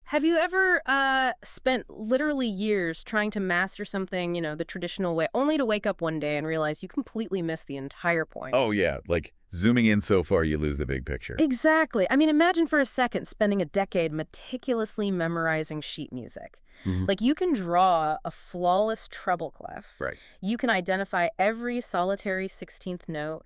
Have you ever spent literally years trying to master something, the traditional way, only to wake up one day and realize you completely missed the entire point? Oh, yeah. Like zooming in so far, you lose the big picture. Exactly. I mean, imagine for a second spending a decade meticulously memorizing sheet music. Hmm. Like, you can draw a flawless treble clef. Right. You can identify every solitary 16th note,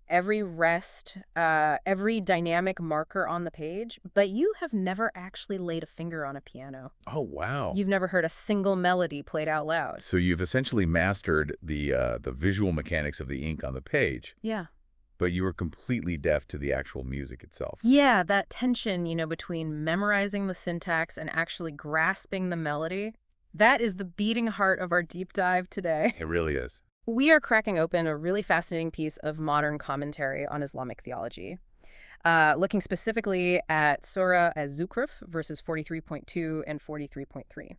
every rest, every dynamic marker on the page, but you have never actually laid a finger on a piano. Oh, wow. You've never heard a single melody played out loud. So you've essentially mastered the visual mechanics of the ink on the page, Yeah. but you were completely deaf to the actual music itself. Yeah, that tension, between memorizing the syntax and actually grasping the melody, that is the beating heart of our deep dive today. It really is. We are cracking open a really fascinating piece of modern commentary on Islamic theology, looking specifically at Surah Az-Zukhruf, verses 43.2 and 43.3.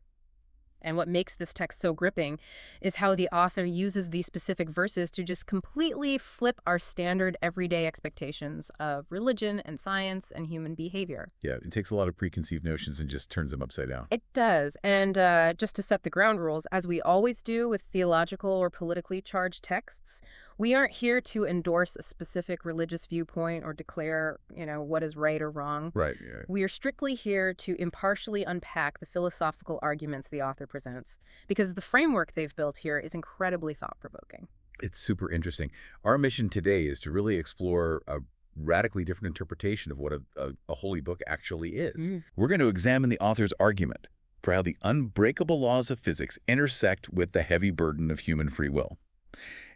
And what makes this text so gripping is how the author uses these specific verses to just completely flip our standard everyday expectations of religion and science and human behavior. Yeah, it takes a lot of preconceived notions and just turns them upside down. It does. And just to set the ground rules, as we always do with theological or politically charged texts, we aren't here to endorse a specific religious viewpoint or declare, what is right or wrong. Right. Yeah. We are strictly here to impartially unpack the philosophical arguments the author presents, because the framework they've built here is incredibly thought-provoking. It's super interesting. Our mission today is to really explore a radically different interpretation of what a holy book actually is. We're going to examine the author's argument for how the unbreakable laws of physics intersect with the heavy burden of human free will.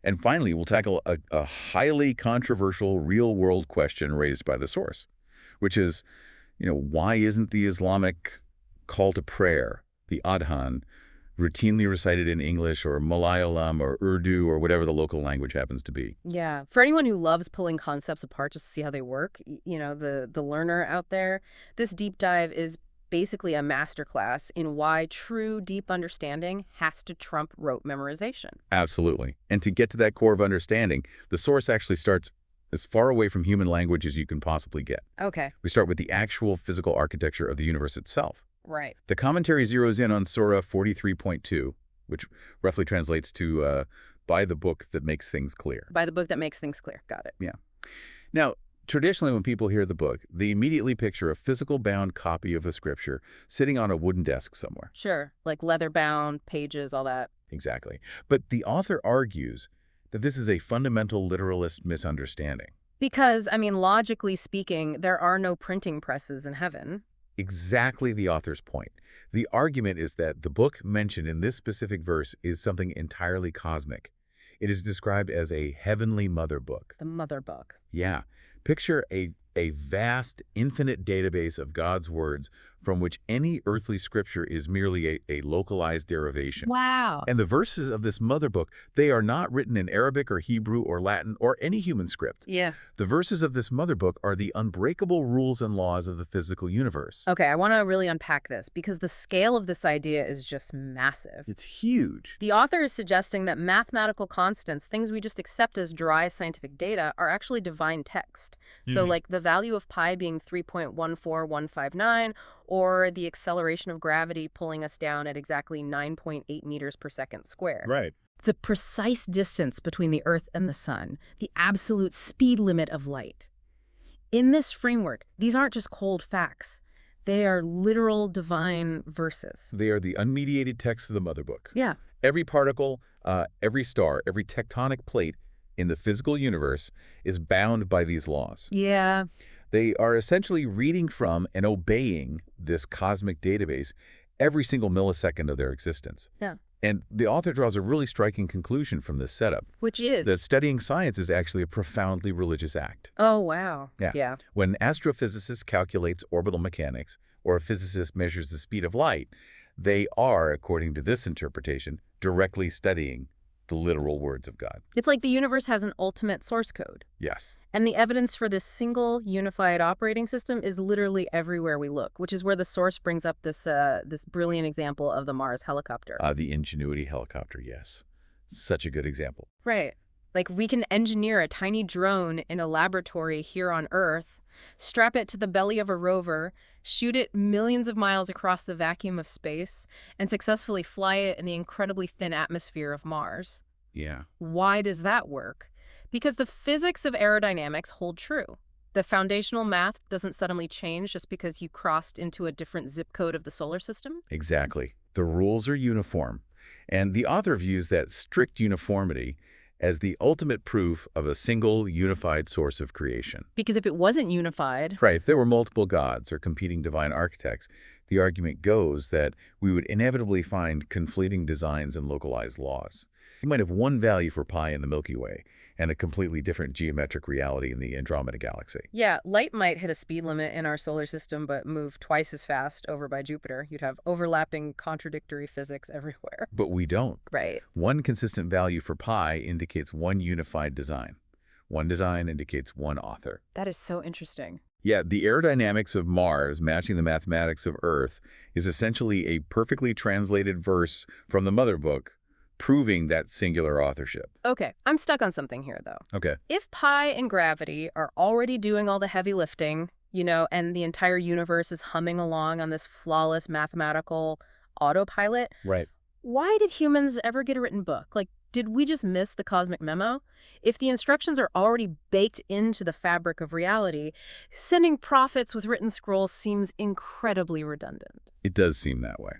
And finally, we'll tackle a highly controversial real-world question raised by the source, which is, why isn't the Islamic call to prayer, the Adhan, routinely recited in English or Malayalam or Urdu or whatever the local language happens to be? Yeah. For anyone who loves pulling concepts apart just to see how they work, the learner out there, this deep dive is basically a masterclass in why true deep understanding has to trump rote memorization. Absolutely. And to get to that core of understanding, the source actually starts as far away from human language as you can possibly get. Okay. We start with the actual physical architecture of the universe itself. Right. The commentary zeroes in on Surah 43.2, which roughly translates to by the book that makes things clear. By the book that makes things clear. Got it. Yeah. Now, traditionally, when people hear the book, they immediately picture a physical bound copy of a scripture sitting on a wooden desk somewhere. Sure. Like leather-bound, pages, all that. Exactly. But the author argues that this is a fundamental literalist misunderstanding. Because, logically speaking, there are no printing presses in heaven. Exactly the author's point. The argument is that the book mentioned in this specific verse is something entirely cosmic. It is described as a heavenly mother book. The mother book. Yeah. Picture a vast, infinite database of God's words from which any earthly scripture is merely a localized derivation. Wow. And the verses of this mother book, they are not written in Arabic or Hebrew or Latin or any human script. Yeah. The verses of this mother book are the unbreakable rules and laws of the physical universe. Okay, I want to really unpack this because the scale of this idea is just massive. It's huge. The author is suggesting that mathematical constants, things we just accept as dry scientific data, are actually divine text. So like the value of pi being 3.14159, or the acceleration of gravity pulling us down at exactly 9.8 meters per second squared. Right. The precise distance between the Earth and the Sun, the absolute speed limit of light. In this framework, these aren't just cold facts. They are literal divine verses. They are the unmediated text of the mother book. Yeah. Every particle, every star, every tectonic plate in the physical universe is bound by these laws. Yeah. They are essentially reading from and obeying this cosmic database every single millisecond of their existence. Yeah. And the author draws a really striking conclusion from this setup. Which is? That studying science is actually a profoundly religious act. Oh, wow. Yeah. When an astrophysicist calculates orbital mechanics, or a physicist measures the speed of light, they are, according to this interpretation, directly studying the literal words of God. It's like the universe has an ultimate source code. Yes. And the evidence for this single unified operating system is literally everywhere we look, which is where the source brings up this brilliant example of the Mars helicopter. The Ingenuity helicopter, yes. Such a good example. Right. Like we can engineer a tiny drone in a laboratory here on Earth strap it to the belly of a rover, shoot it millions of miles across the vacuum of space, and successfully fly it in the incredibly thin atmosphere of Mars. Yeah. Why does that work? Because the physics of aerodynamics hold true. The foundational math doesn't suddenly change just because you crossed into a different zip code of the solar system. Exactly. The rules are uniform. And the author views that strict uniformity as the ultimate proof of a single unified source of creation. Because if it wasn't unified, Right, if there were multiple gods or competing divine architects, the argument goes that we would inevitably find conflicting designs and localized laws. You might have one value for pi in the Milky Way and a completely different geometric reality in the Andromeda Galaxy. yeah, light might hit a speed limit in our solar system but move twice as fast over by Jupiter. You'd have overlapping, contradictory physics everywhere. But we don't. Right. One consistent value for pi indicates one unified design. One design indicates one author. That is so interesting. Yeah, the aerodynamics of Mars matching the mathematics of Earth is essentially a perfectly translated verse from the Mother Book, proving that singular authorship. Okay, I'm stuck on something here, though. Okay. If pi and gravity are already doing all the heavy lifting, and the entire universe is humming along on this flawless mathematical autopilot, Right. why did humans ever get a written book? Like, did we just miss the cosmic memo? If the instructions are already baked into the fabric of reality, sending prophets with written scrolls seems incredibly redundant. It does seem that way.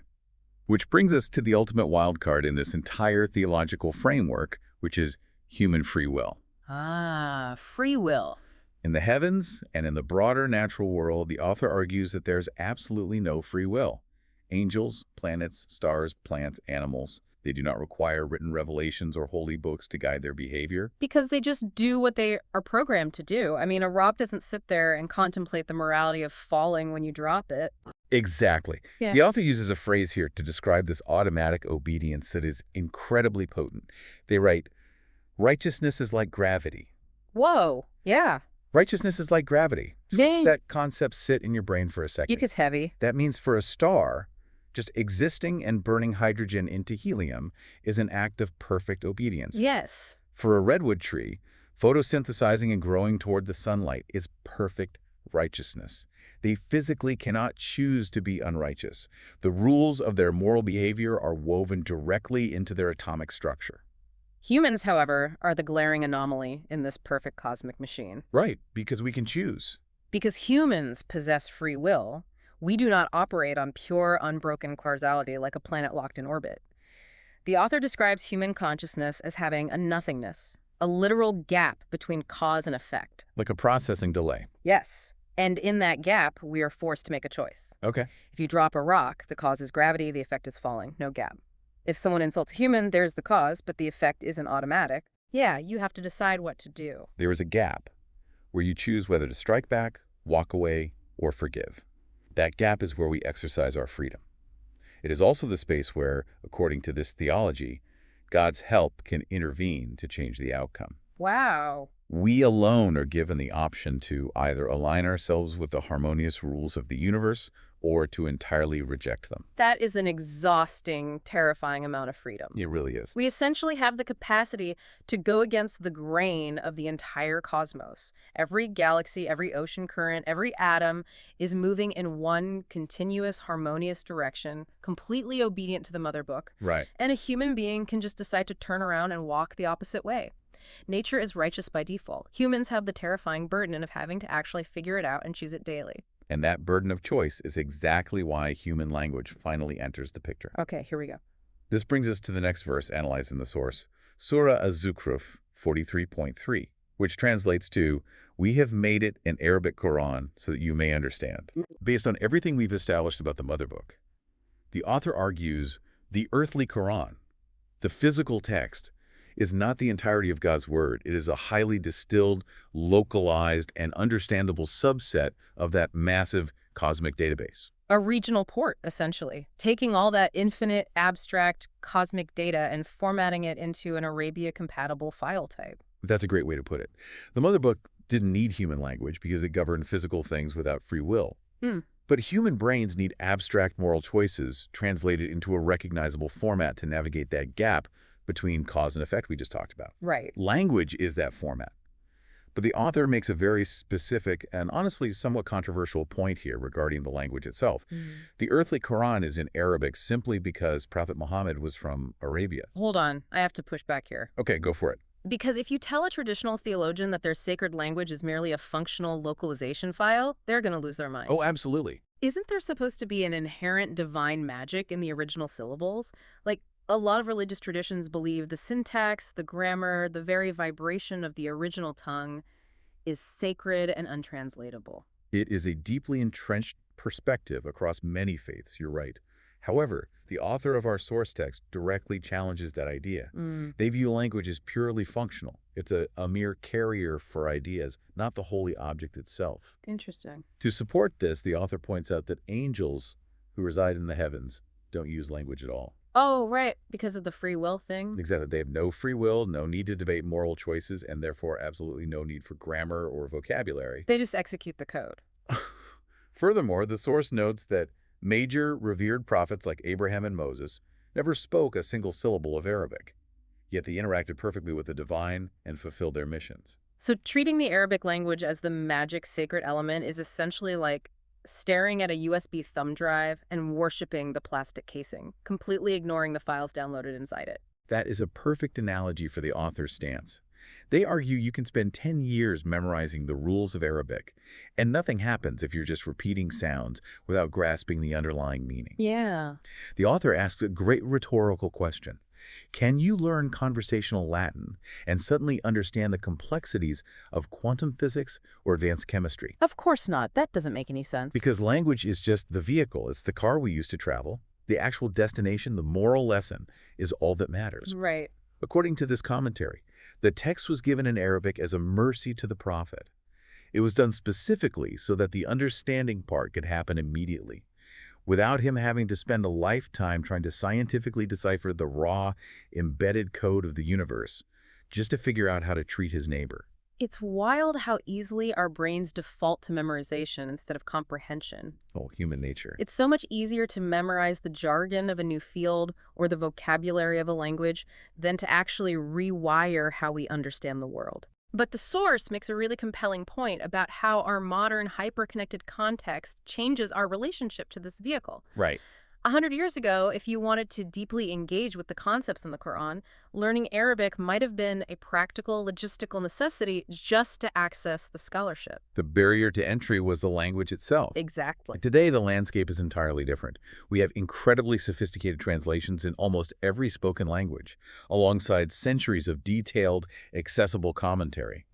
Which brings us to the ultimate wild card in this entire theological framework, which is human free will. Ah, free will. In the heavens and in the broader natural world, the author argues that there's absolutely no free will. Angels, planets, stars, plants, animals, they do not require written revelations or holy books to guide their behavior. Because they just do what they are programmed to do. I mean, a rock doesn't sit there and contemplate the morality of falling when you drop it. Exactly. Yeah. The author uses a phrase here to describe this automatic obedience that is incredibly potent. They write, righteousness is like gravity. Whoa, yeah. Righteousness is like gravity. Just Dang. let that concept sit in your brain for a second. It's heavy. That means for a star, just existing and burning hydrogen into helium is an act of perfect obedience. Yes. For a redwood tree, photosynthesizing and growing toward the sunlight is perfect righteousness. They physically cannot choose to be unrighteous. The rules of their moral behavior are woven directly into their atomic structure. Humans, however, are the glaring anomaly in this perfect cosmic machine. Right, because we can choose. Because humans possess free will, we do not operate on pure, unbroken causality like a planet locked in orbit. The author describes human consciousness as having a nothingness, a literal gap between cause and effect. Like a processing delay. Yes. And in that gap, we are forced to make a choice. Okay. If you drop a rock, the cause is gravity, the effect is falling, no gap. If someone insults a human, there's the cause, but the effect isn't automatic. Yeah, you have to decide what to do. There is a gap where you choose whether to strike back, walk away, or forgive. That gap is where we exercise our freedom. It is also the space where, according to this theology, God's help can intervene to change the outcome. Wow. We alone are given the option to either align ourselves with the harmonious rules of the universe or to entirely reject them. That is an exhausting, terrifying amount of freedom. It really is. We essentially have the capacity to go against the grain of the entire cosmos. Every galaxy, every ocean current, every atom is moving in one continuous, harmonious direction, completely obedient to the Mother Book. Right. And a human being can just decide to turn around and walk the opposite way. Nature is righteous by default. Humans have the terrifying burden of having to actually figure it out and choose it daily. And that burden of choice is exactly why human language finally enters the picture. Okay, here we go. This brings us to the next verse analyzed in the source, Surah Az-Zukhruf 43.3, which translates to, "We have made it an Arabic Quran so that you may understand." Based on everything we've established about the Mother Book, the author argues the earthly Quran, the physical text, is not the entirety of God's word. It is a highly distilled, localized, and understandable subset of that massive cosmic database. A regional port, essentially, taking all that infinite, abstract, cosmic data and formatting it into an Arabia-compatible file type. That's a great way to put it. The Mother Book didn't need human language because it governed physical things without free will. But human brains need abstract moral choices translated into a recognizable format to navigate that gap between cause and effect we just talked about. Right. Language is that format. But the author makes a very specific and honestly somewhat controversial point here regarding the language itself. The earthly Quran is in Arabic simply because Prophet Muhammad was from Arabia. Hold on, I have to push back here. Okay, go for it. Because if you tell a traditional theologian that their sacred language is merely a functional localization file, they're going to lose their mind. Oh, absolutely. Isn't there supposed to be an inherent divine magic in the original syllables? Like, a lot of religious traditions believe the syntax, the grammar, the very vibration of the original tongue is sacred and untranslatable. It is a deeply entrenched perspective across many faiths, you're right. However, the author of our source text directly challenges that idea. They view language as purely functional. It's a mere carrier for ideas, not the holy object itself. Interesting. To support this, the author points out that angels who reside in the heavens don't use language at all. Oh, right, because of the free will thing? Exactly. They have no free will, no need to debate moral choices, and therefore absolutely no need for grammar or vocabulary. They just execute the code. Furthermore, the source notes that major revered prophets like Abraham and Moses never spoke a single syllable of Arabic, yet they interacted perfectly with the divine and fulfilled their missions. So treating the Arabic language as the magic sacred element is essentially like staring at a USB thumb drive and worshiping the plastic casing, completely ignoring the files downloaded inside it. That is a perfect analogy for the author's stance. They argue you can spend 10 years memorizing the rules of Arabic, and nothing happens if you're just repeating sounds without grasping the underlying meaning. Yeah. The author asks a great rhetorical question. Can you learn conversational Latin and suddenly understand the complexities of quantum physics or advanced chemistry? Of course not. That doesn't make any sense. Because language is just the vehicle. It's the car we use to travel. The actual destination, the moral lesson, is all that matters. Right. According to this commentary, the text was given in Arabic as a mercy to the prophet. It was done specifically so that the understanding part could happen immediately, without him having to spend a lifetime trying to scientifically decipher the raw, embedded code of the universe, just to figure out how to treat his neighbor. It's wild how easily our brains default to memorization instead of comprehension. Oh, human nature. It's so much easier to memorize the jargon of a new field or the vocabulary of a language than to actually rewire how we understand the world. But the source makes a really compelling point about how our modern hyper-connected context changes our relationship to this vehicle. Right. 100 years ago, if you wanted to deeply engage with the concepts in the Quran, learning Arabic might have been a practical, logistical necessity just to access the scholarship. The barrier to entry was the language itself. Exactly. Today, the landscape is entirely different. We have incredibly sophisticated translations in almost every spoken language, alongside centuries of detailed, accessible commentary.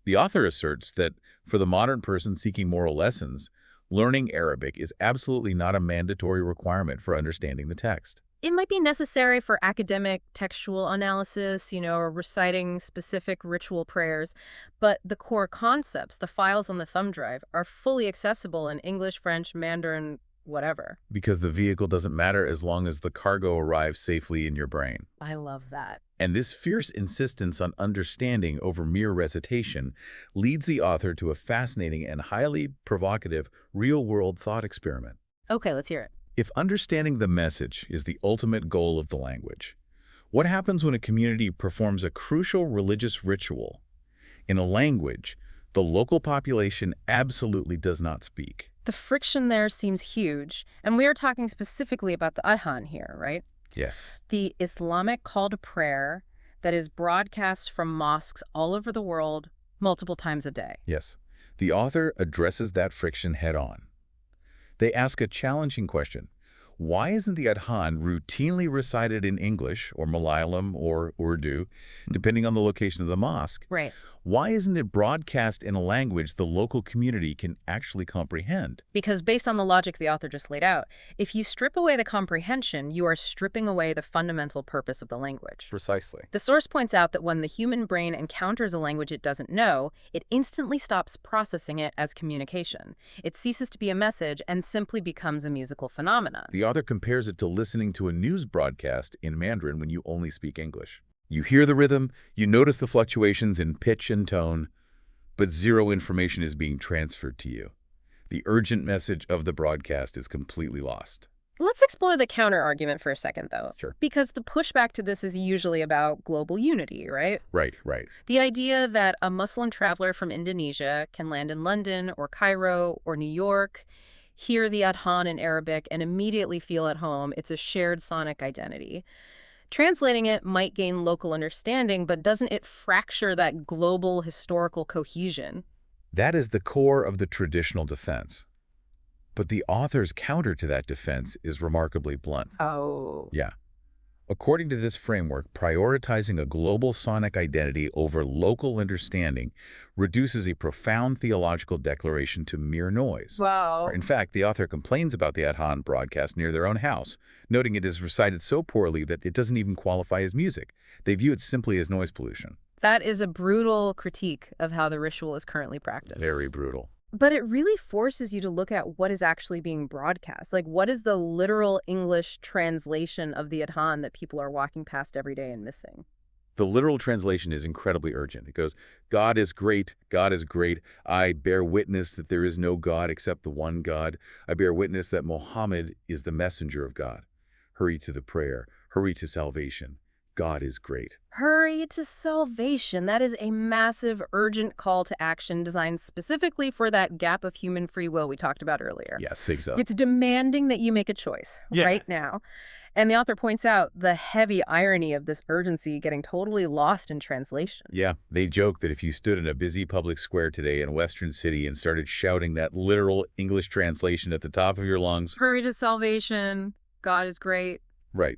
The author asserts that for the modern person seeking moral lessons, learning Arabic is absolutely not a mandatory requirement for understanding the text. It might be necessary for academic textual analysis, or reciting specific ritual prayers, but the core concepts, the files on the thumb drive, are fully accessible in English, French, Mandarin, whatever. Because the vehicle doesn't matter as long as the cargo arrives safely in your brain. I love that. And this fierce insistence on understanding over mere recitation leads the author to a fascinating and highly provocative real-world thought experiment. Okay, let's hear it. If understanding the message is the ultimate goal of the language, what happens when a community performs a crucial religious ritual in a language the local population absolutely does not speak? The friction there seems huge, and we are talking specifically about the Adhan here, right? Yes. The Islamic call to prayer that is broadcast from mosques all over the world multiple times a day. Yes. The author addresses that friction head-on. They ask a challenging question. Why isn't the Adhan routinely recited in English or Malayalam or Urdu, depending on the location of the mosque? Right. Why isn't it broadcast in a language the local community can actually comprehend? Because based on the logic the author just laid out, if you strip away the comprehension, you are stripping away the fundamental purpose of the language. Precisely. The source points out that when the human brain encounters a language it doesn't know, it instantly stops processing it as communication. It ceases to be a message and simply becomes a musical phenomenon. The author compares it to listening to a news broadcast in Mandarin when you only speak English. You hear the rhythm, you notice the fluctuations in pitch and tone, but zero information is being transferred to you. The urgent message of the broadcast is completely lost. Let's explore the counter-argument for a second, though, Sure. because the pushback to this is usually about global unity, right? Right, right. The idea that a Muslim traveler from Indonesia can land in London or Cairo or New York, hear the Adhan in Arabic, and immediately feel at home. It's a shared sonic identity. Translating it might gain local understanding, but doesn't it fracture that global historical cohesion? That is the core of the traditional defense. But the author's counter to that defense is remarkably blunt. Oh. Yeah. According to this framework, prioritizing a global sonic identity over local understanding reduces a profound theological declaration to mere noise. Wow. In fact, the author complains about the Adhan broadcast near their own house, noting it is recited so poorly that it doesn't even qualify as music. They view it simply as noise pollution. That is a brutal critique of how the ritual is currently practiced. Very brutal. But it really forces you to look at what is actually being broadcast. Like, what is the literal English translation of the Adhan that people are walking past every day and missing? The literal translation is incredibly urgent. It goes, God is great, God is great. I bear witness that there is no God except the one God. I bear witness that Muhammad is the messenger of God. Hurry to the prayer, hurry to salvation. God is great. Hurry to salvation. That is a massive, urgent call to action designed specifically for that gap of human free will we talked about earlier. Yes, exactly. It's demanding that you make a choice right now. And the author points out the heavy irony of this urgency getting totally lost in translation. Yeah, they joke that if you stood in a busy public square today in a Western city and started shouting that literal English translation at the top of your lungs, Hurry to salvation. God is great. right,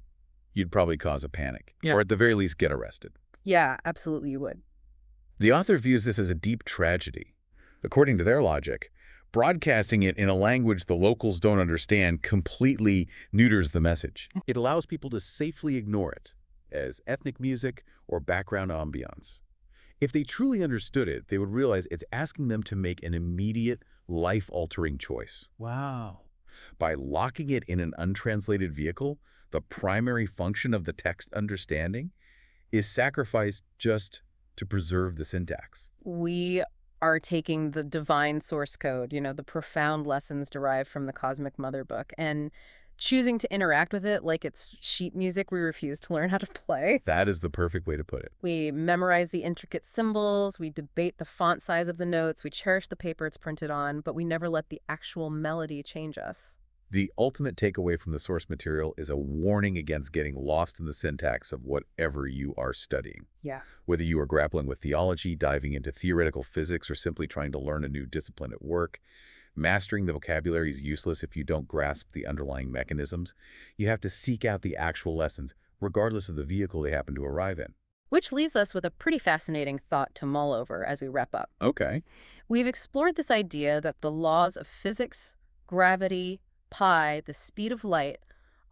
you'd probably cause a panic, or at the very least get arrested. Yeah, absolutely you would. The author views this as a deep tragedy. According to their logic, broadcasting it in a language the locals don't understand completely neuters the message. It allows people to safely ignore it as ethnic music or background ambiance. If they truly understood it, they would realize it's asking them to make an immediate, life-altering choice. Wow. By locking it in an untranslated vehicle, the primary function of the text understanding is sacrificed just to preserve the syntax. We are taking the divine source code, the profound lessons derived from the Cosmic Mother book, and choosing to interact with it like it's sheet music we refuse to learn how to play. That is the perfect way to put it. We memorize the intricate symbols, we debate the font size of the notes, we cherish the paper it's printed on, but we never let the actual melody change us. The ultimate takeaway from the source material is a warning against getting lost in the syntax of whatever you are studying. Yeah. Whether you are grappling with theology, diving into theoretical physics, or simply trying to learn a new discipline at work, mastering the vocabulary is useless if you don't grasp the underlying mechanisms. You have to seek out the actual lessons, regardless of the vehicle they happen to arrive in. Which leaves us with a pretty fascinating thought to mull over as we wrap up. Okay. We've explored this idea that the laws of physics, gravity, pi, the speed of light,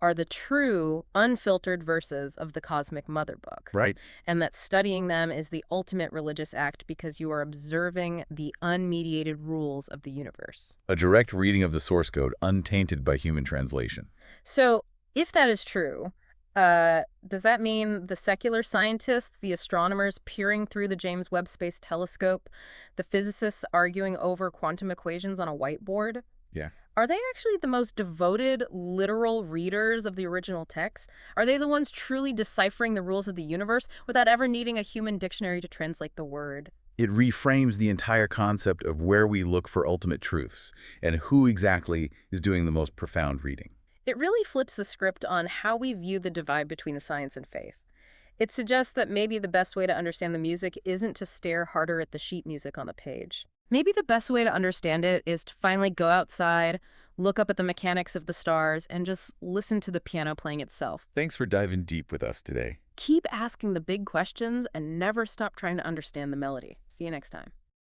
are the true, unfiltered verses of the Cosmic Mother book. Right. And that studying them is the ultimate religious act because you are observing the unmediated rules of the universe. A direct reading of the source code, untainted by human translation. So, if that is true, does that mean the secular scientists, the astronomers peering through the James Webb Space Telescope, the physicists arguing over quantum equations on a whiteboard? Yeah. Are they actually the most devoted, literal readers of the original text? Are they the ones truly deciphering the rules of the universe without ever needing a human dictionary to translate the word? It reframes the entire concept of where we look for ultimate truths and who exactly is doing the most profound reading. It really flips the script on how we view the divide between the science and faith. It suggests that maybe the best way to understand the music isn't to stare harder at the sheet music on the page. Maybe the best way to understand it is to finally go outside, look up at the mechanics of the stars, and just listen to the piano playing itself. Thanks for diving deep with us today. Keep asking the big questions and never stop trying to understand the melody. See you next time.